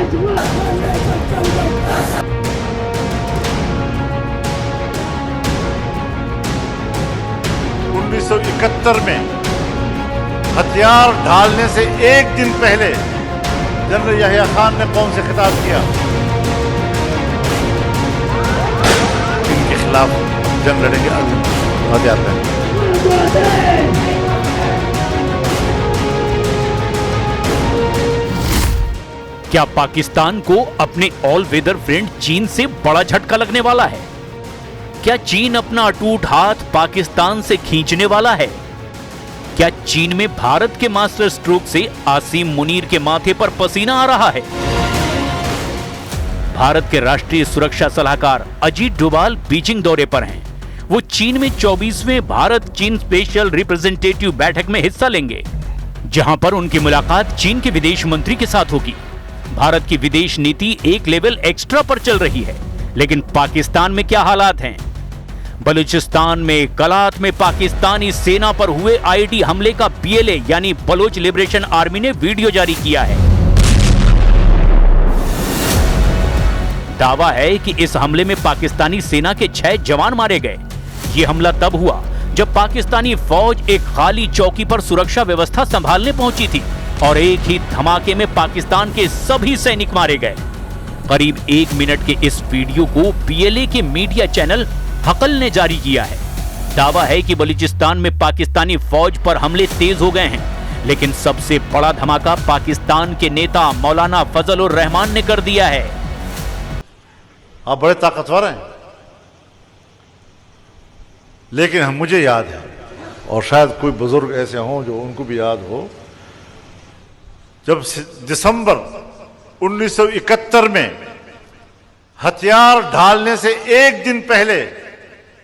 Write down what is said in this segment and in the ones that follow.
1971 में हथियार ढालने से एक दिन पहले जनरल याहिया खान ने कौम से खिताब किया, इनके खिलाफ जंग लड़ेंगे, हथियार पहने। क्या पाकिस्तान को अपने ऑल वेदर फ्रेंड चीन से बड़ा झटका लगने वाला है? क्या चीन अपना अटूट हाथ पाकिस्तान से खींचने वाला है? क्या चीन में भारत के मास्टर स्ट्रोक से आसिम मुनीर के माथे पर पसीना आ रहा है? भारत के राष्ट्रीय सुरक्षा सलाहकार अजीत डोभाल बीजिंग दौरे पर हैं। वो चीन में 24वें भारत चीन स्पेशल रिप्रेजेंटेटिव बैठक में हिस्सा लेंगे, जहां पर उनकी मुलाकात चीन के विदेश मंत्री के साथ होगी। भारत की विदेश नीति एक लेवल एक्स्ट्रा पर चल रही है, लेकिन पाकिस्तान में क्या हालात हैं? बलूचिस्तान में कलात में पाकिस्तानी सेना पर हुए आईईडी हमले का बीएलए यानी बलोच लिबरेशन आर्मी ने वीडियो जारी किया है। दावा है कि इस हमले में पाकिस्तानी सेना के 6 जवान मारे गए। यह हमला तब हुआ जब पाकिस्तानी फौज एक खाली चौकी पर सुरक्षा व्यवस्था संभालने पहुंची थी और एक ही धमाके में पाकिस्तान के सभी सैनिक मारे गए। करीब 1 मिनट के इस वीडियो को बीएलए के मीडिया चैनल हकल ने जारी किया है। दावा है कि बलूचिस्तान में पाकिस्तानी फौज पर हमले तेज हो गए हैं, लेकिन सबसे बड़ा धमाका पाकिस्तान के नेता मौलाना फजल उर रहमान ने कर दिया है। आप बड़े ताकतवर हैं, लेकिन मुझे याद है, और शायद कोई बुजुर्ग ऐसे हों जो उनको भी याद हो, जब दिसंबर 1971 में हथियार ढालने से एक दिन पहले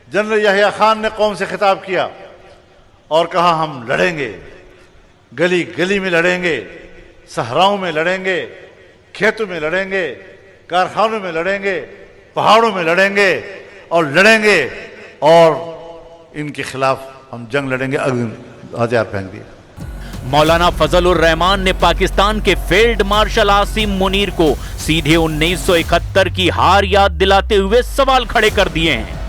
जनरल याहिया खान ने कौम से खिताब किया और कहा, हम लड़ेंगे, गली गली में लड़ेंगे, सहराओं में लड़ेंगे, खेतों में लड़ेंगे, कारखानों में लड़ेंगे, पहाड़ों में लड़ेंगे और इनके खिलाफ हम जंग लड़ेंगे, हथियार फेंक दिया। मौलाना फजल उर रहमान ने पाकिस्तान के फील्ड मार्शल आसिम मुनीर को सीधे 1971 की हार याद दिलाते हुए सवाल खड़े कर दिए हैं।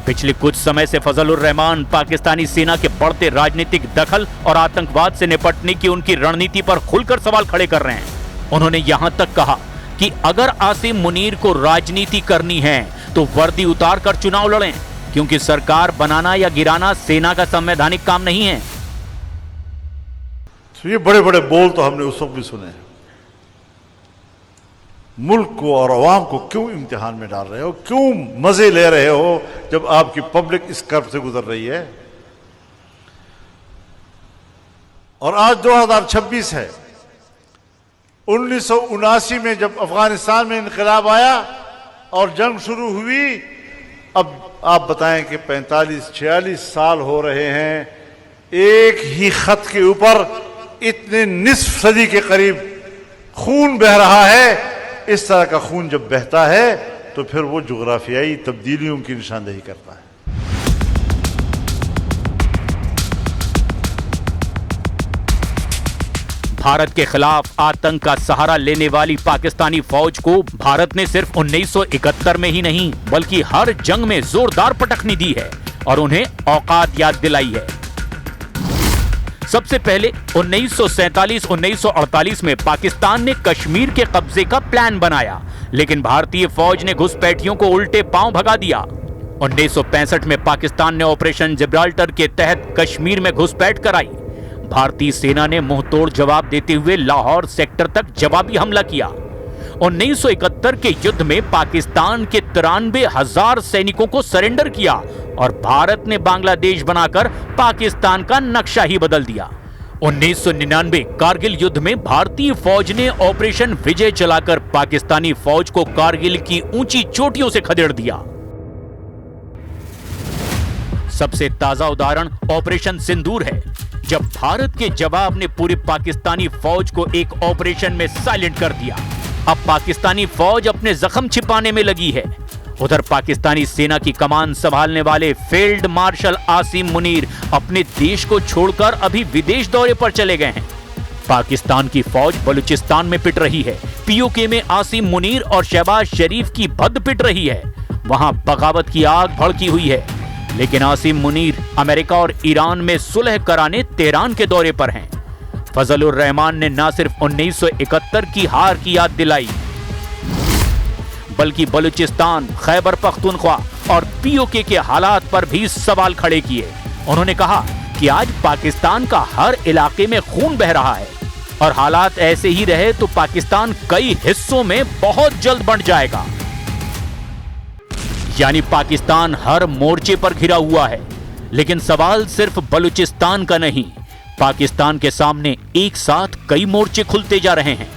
पिछले कुछ समय से फजल उर रहमान पाकिस्तानी सेना के बढ़ते राजनीतिक दखल और आतंकवाद से निपटने की उनकी रणनीति पर खुलकर सवाल खड़े कर रहे हैं। उन्होंने यहां तक कहा कि अगर आसिम मुनीर को राजनीति करनी है तो वर्दी उतार कर चुनाव लड़ें, क्योंकि सरकार बनाना या गिराना सेना का संवैधानिक काम नहीं है। तो ये बड़े बड़े बोल तो हमने उस वक्त भी सुने हैं। मुल्क को और अवाम को क्यों इम्तिहान में डाल रहे हो, क्यों मजे ले रहे हो जब आपकी पब्लिक इस कर्ब से गुजर रही है। और आज 2026 है। 1979 में जब अफगानिस्तान में इनकलाब आया और जंग शुरू हुई, अब आप बताएं कि 45-46 साल हो रहे हैं, एक ही खत के ऊपर इतने निस्फ सदी के करीब खून बह रहा है। इस तरह का खून जब बहता है तो फिर वो जुग्राफियाई तब्दीलियों की निशानदेही करता है। भारत के खिलाफ आतंक का सहारा लेने वाली पाकिस्तानी फौज को भारत ने सिर्फ 1971 में ही नहीं बल्कि हर जंग में जोरदार पटखनी दी है और उन्हें औकात याद दिलाई है। सबसे पहले 1947-1948 में पाकिस्तान ने कश्मीर के कब्जे का प्लान बनाया, लेकिन भारतीय फौज ने घुसपैठियों को उल्टे पांव भगा दिया। 1965 में पाकिस्तान ने ऑपरेशन जिब्राल्टर के तहत कश्मीर में घुसपैठ कराई। भारतीय सेना ने मुंहतोड़ जवाब देते हुए लाहौर सेक्टर तक जवाबी हमला किया। 1971 के युद्ध में पाकिस्तान के 93,000 सैनिकों को सरेंडर किया और भारत ने बांग्लादेश बनाकर पाकिस्तान का नक्शा ही बदल दिया। 1999 कारगिल युद्ध में भारतीय फौज ने ऑपरेशन विजय चलाकर पाकिस्तानी फौज को कारगिल की ऊंची चोटियों से खदेड़ दिया। सबसे ताजा उदाहरण ऑपरेशन सिंदूर है, जब भारत के जवाब ने पूरे पाकिस्तानी फौज को एक ऑपरेशन में साइलेंट कर दिया। अब पाकिस्तानी फौज अपने जख्म छिपाने में लगी है। उधर पाकिस्तानी सेना की कमान संभालने वाले फील्ड मार्शल आसिम मुनीर अपने देश को छोड़कर अभी विदेश दौरे पर चले गए हैं। पाकिस्तान की फौज बलूचिस्तान में पिट रही है। पीओके में आसिम मुनीर और शहबाज शरीफ की भद्द पिट रही है। वहां बगावत की आग भड़की हुई है। लेकिन आसिम मुनीर अमेरिका और ईरान में सुलह कराने तेहरान के दौरे पर हैं। फजलुर रहमान ने न सिर्फ 1971 की हार की याद दिलाई, बल्कि बलूचिस्तान, खैबर पख्तूनख्वा और पीओके के हालात पर भी सवाल खड़े किए। उन्होंने कहा कि आज पाकिस्तान का हर इलाके में खून बह रहा है और हालात ऐसे ही रहे तो पाकिस्तान कई हिस्सों में बहुत जल्द बंट जाएगा। यानी पाकिस्तान हर मोर्चे पर घिरा हुआ है। लेकिन सवाल सिर्फ बलूचिस्तान का नहीं, पाकिस्तान के सामने एक साथ कई मोर्चे खुलते जा रहे हैं।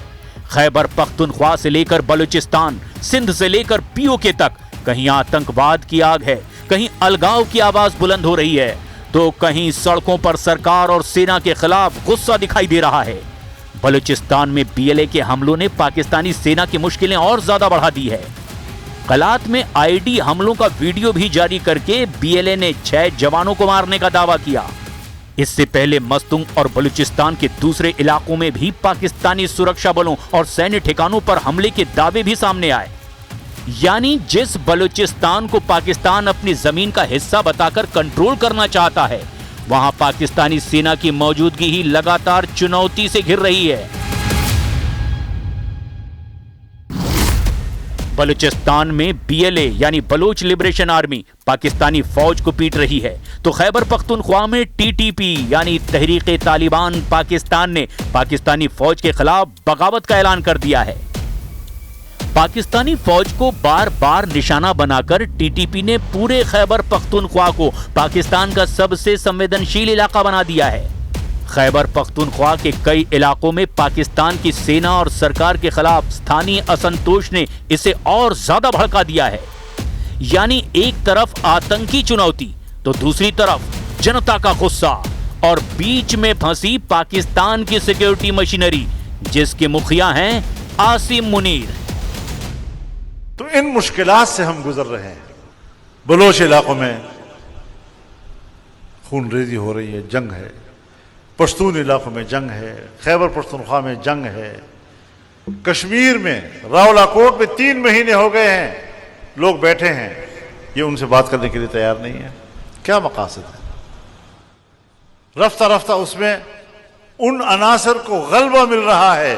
खैबर पख्तूनख्वा से लेकर बलूचिस्तान, सिंध से लेकर पीओके तक कहीं आतंकवाद की आग है, कहीं अलगाव की आवाज बुलंद हो रही है, तो कहीं सड़कों पर सरकार और सेना के खिलाफ गुस्सा दिखाई दे रहा है। बलूचिस्तान में बीएलए के हमलों ने पाकिस्तानी सेना की मुश्किलें और ज्यादा बढ़ा दी है। कलात में आईडी हमलों का वीडियो भी जारी करके बीएलए ने 6 जवानों को मारने का दावा किया। इससे पहले मस्तुंग और बलूचिस्तान के दूसरे इलाकों में भी पाकिस्तानी सुरक्षा बलों और सैन्य ठिकानों पर हमले के दावे भी सामने आए। यानी जिस बलूचिस्तान को पाकिस्तान अपनी जमीन का हिस्सा बताकर कंट्रोल करना चाहता है, वहां पाकिस्तानी सेना की मौजूदगी ही लगातार चुनौती से घिर रही है। बलूचिस्तान में बीएलए यानी बलोच लिबरेशन आर्मी पाकिस्तानी फौज को पीट रही है, तो खैबर पख्तूनख्वा में टीटीपी यानी तहरीक तालिबान पाकिस्तान ने पाकिस्तानी फौज के खिलाफ बगावत का ऐलान कर दिया है। पाकिस्तानी फौज को बार बार निशाना बनाकर टीटीपी ने पूरे खैबर पख्तूनख्वा को पाकिस्तान का सबसे संवेदनशील इलाका बना दिया है। खैबर पख्तूनख्वा के कई इलाकों में पाकिस्तान की सेना और सरकार के खिलाफ स्थानीय असंतोष ने इसे और ज्यादा भड़का दिया है। यानी एक तरफ आतंकी चुनौती तो दूसरी तरफ जनता का गुस्सा और बीच में फंसी पाकिस्तान की सिक्योरिटी मशीनरी, जिसके मुखिया हैं आसिम मुनीर। तो इन मुश्किलात से हम गुजर रहे हैं। बलोच इलाकों में खूनरेजी हो रही है, जंग है। पश्तून इलाकों में जंग है, खैबर पख्तूनख्वा में जंग है। कश्मीर में रावलाकोट में 3 महीने हो गए हैं, लोग बैठे हैं, ये उनसे बात करने के लिए तैयार नहीं है। क्या मकासद है? रफ्ता रफ्ता उसमें उन अनासर को गलबा मिल रहा है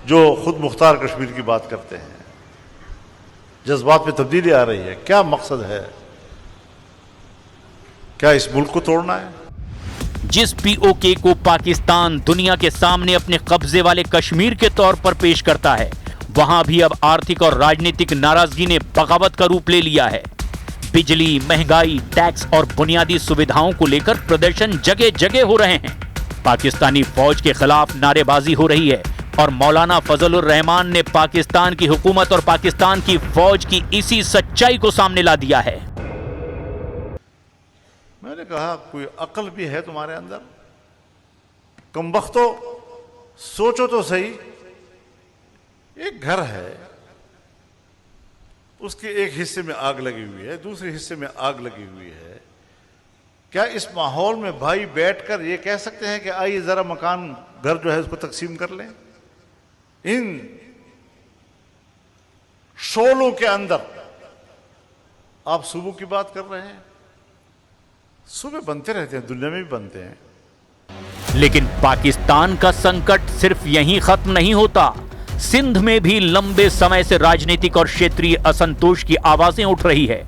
जो खुद मुख्तार कश्मीर की बात करते हैं। जज्बात में तब्दीली आ रही है। क्या मकसद है? क्या इस मुल्क को तोड़ना है? जिस पीओके को पाकिस्तान दुनिया के सामने अपने कब्जे वाले कश्मीर के तौर पर पेश करता है, वहां भी अब आर्थिक और राजनीतिक नाराजगी ने बगावत का रूप ले लिया है। बिजली, महंगाई, टैक्स और बुनियादी सुविधाओं को लेकर प्रदर्शन जगह जगह हो रहे हैं। पाकिस्तानी फौज के खिलाफ नारेबाजी हो रही है और मौलाना फजलुर रहमान ने पाकिस्तान की हुकूमत और पाकिस्तान की फौज की इसी सच्चाई को सामने ला दिया है। मैंने कहा, कोई अक्ल भी है तुम्हारे अंदर? कमबख्तो, सोचो तो सही। एक घर है, उसके एक हिस्से में आग लगी हुई है, दूसरे हिस्से में आग लगी हुई है। क्या इस माहौल में भाई बैठकर ये कह सकते हैं कि आइए जरा मकान, घर जो है उसको तकसीम कर लें? इन शोलों के अंदर आप सूबों की बात कर रहे हैं। सूबे बनते रहते हैं, दुनिया में भी बनते हैं। लेकिन पाकिस्तान का संकट सिर्फ यहीं खत्म नहीं होता। सिंध में भी लंबे समय से राजनीतिक और क्षेत्रीय असंतोष की आवाजें उठ रही है।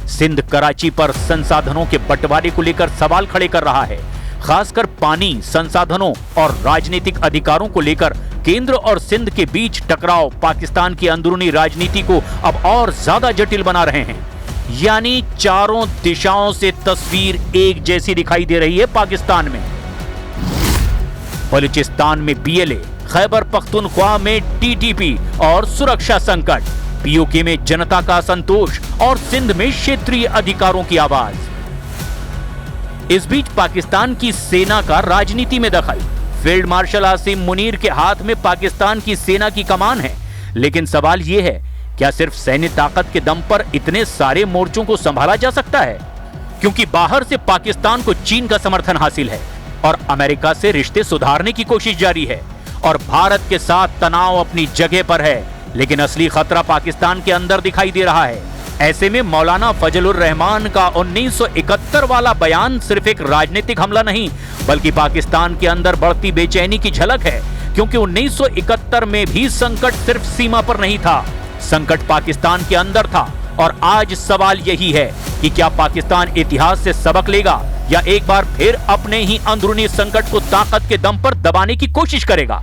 सिंध कराची पर संसाधनों के बंटवारे को लेकर सवाल खड़े कर रहा है। खासकर पानी, संसाधनों और राजनीतिक अधिकारों को लेकर केंद्र और सिंध के बीच टकराव पाकिस्तान की अंदरूनी राजनीति को अब और ज्यादा जटिल बना रहे हैं। यानी चारों दिशाओं से तस्वीर एक जैसी दिखाई दे रही है पाकिस्तान में। बलूचिस्तान में बीएलए, खैबर पख्तूनख्वा में टीटीपी और सुरक्षा संकट, पीओके में जनता का असंतोष और सिंध में क्षेत्रीय अधिकारों की आवाज। इस बीच पाकिस्तान की सेना का राजनीति में दखल। फील्ड मार्शल आसिम मुनीर के हाथ में पाकिस्तान की सेना की कमान है, लेकिन सवाल यह है, क्या सिर्फ सैन्य ताकत के दम पर इतने सारे मोर्चों को संभाला जा सकता है? क्योंकि बाहर से पाकिस्तान को चीन का समर्थन हासिल है, और अमेरिका से रिश्ते सुधारने की कोशिश जारी है और भारत के साथ तनाव अपनी जगह पर है, लेकिन असली खतरा पाकिस्तान के अंदर दिखाई दे रहा है। ऐसे में मौलाना फजलुर रहमान का 1971 वाला बयान सिर्फ एक राजनीतिक हमला नहीं, बल्कि पाकिस्तान के अंदर बढ़ती बेचैनी की झलक है, क्योंकि 1971 में भी संकट सिर्फ सीमा पर नहीं था, संकट पाकिस्तान के अंदर था। और आज सवाल यही है कि क्या पाकिस्तान इतिहास से सबक लेगा या एक बार फिर अपने ही अंदरूनी संकट को ताकत के दम पर दबाने की कोशिश करेगा।